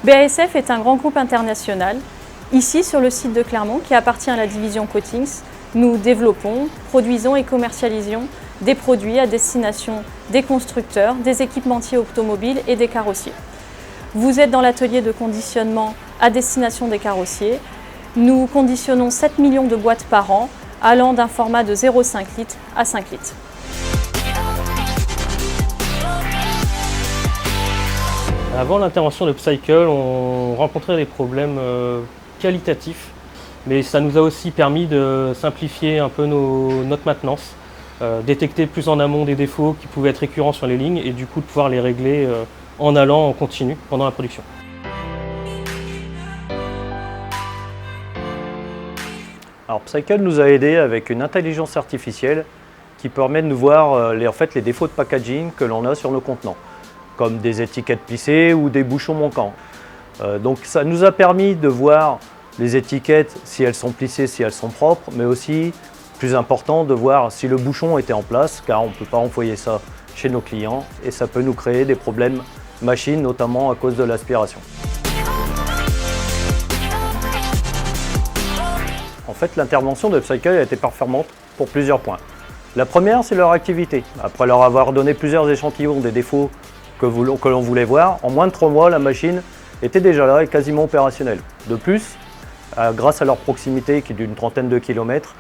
BASF est un grand groupe international. Ici, sur le site de Clermont, qui appartient à la division Coatings, nous développons, produisons et commercialisons des produits à destination des constructeurs, des équipementiers automobiles et des carrossiers. Vous êtes dans l'atelier de conditionnement à destination des carrossiers. Nous conditionnons 7 millions de boîtes par an, allant d'un format de 0,5 litres à 5 litres. Avant l'intervention de Upcycle, on rencontrait des problèmes qualitatifs, mais ça nous a aussi permis de simplifier un peu notre maintenance, détecter plus en amont des défauts qui pouvaient être récurrents sur les lignes et du coup de pouvoir les régler en allant en continu pendant la production. Alors Upcycle nous a aidé avec une intelligence artificielle qui permet de nous voir les défauts de packaging que l'on a sur nos contenants, comme des étiquettes plissées ou des bouchons manquants. Donc ça nous a permis de voir les étiquettes, si elles sont plissées, si elles sont propres, mais aussi, plus important, de voir si le bouchon était en place, car on ne peut pas envoyer ça chez nos clients et ça peut nous créer des problèmes machines, notamment à cause de l'aspiration. En fait, l'intervention de Upcycle a été performante pour plusieurs points. La première, c'est leur activité. Après leur avoir donné plusieurs échantillons des défauts que l'on voulait voir, en moins de 3 mois, la machine était déjà là et quasiment opérationnelle. De plus, grâce à leur proximité qui est d'une trentaine de kilomètres,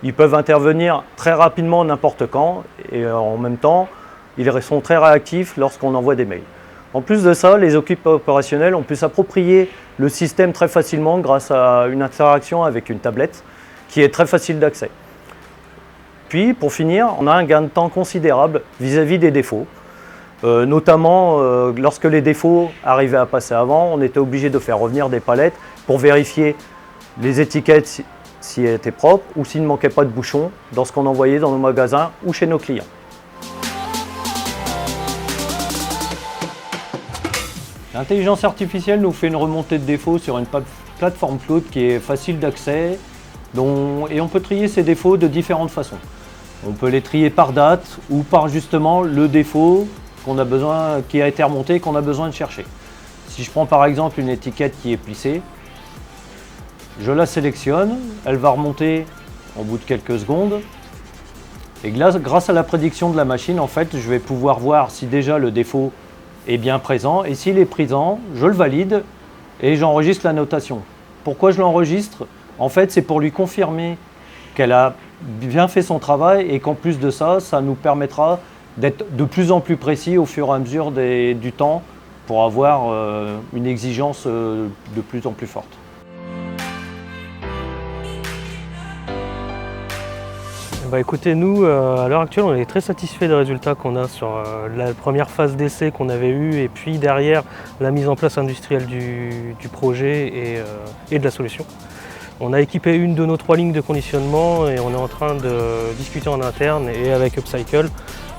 ils peuvent intervenir très rapidement n'importe quand et en même temps, ils sont très réactifs lorsqu'on envoie des mails. En plus de ça, les équipes opérationnelles ont pu s'approprier le système très facilement grâce à une interaction avec une tablette qui est très facile d'accès. Puis, pour finir, on a un gain de temps considérable vis-à-vis des défauts. Notamment, lorsque les défauts arrivaient à passer avant, on était obligé de faire revenir des palettes pour vérifier les étiquettes si elles étaient propres ou s'il ne manquait pas de bouchons dans ce qu'on envoyait dans nos magasins ou chez nos clients. L'intelligence artificielle nous fait une remontée de défauts sur une plateforme cloud qui est facile d'accès et on peut trier ces défauts de différentes façons. On peut les trier par date ou par justement le défaut qui a été remonté et qu'on a besoin de chercher. Si je prends par exemple une étiquette qui est plissée, je la sélectionne, elle va remonter au bout de quelques secondes et grâce à la prédiction de la machine, en fait, je vais pouvoir voir si déjà le défaut est bien présent et s'il est présent, je le valide et j'enregistre la notation. Pourquoi je l'enregistre? En fait, c'est pour lui confirmer qu'elle a bien fait son travail et qu'en plus de ça, ça nous permettra d'être de plus en plus précis au fur et à mesure du temps pour avoir une exigence de plus en plus forte. Écoutez, nous, à l'heure actuelle, on est très satisfaits des résultats qu'on a sur la première phase d'essai qu'on avait eue et puis derrière la mise en place industrielle du projet et de la solution. On a équipé une de nos 3 lignes de conditionnement et on est en train de discuter en interne et avec Upcycle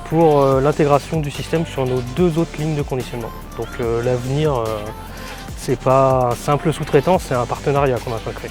pour l'intégration du système sur nos 2 autres lignes de conditionnement. Donc l'avenir, c'est pas un simple sous-traitant, c'est un partenariat qu'on a créé.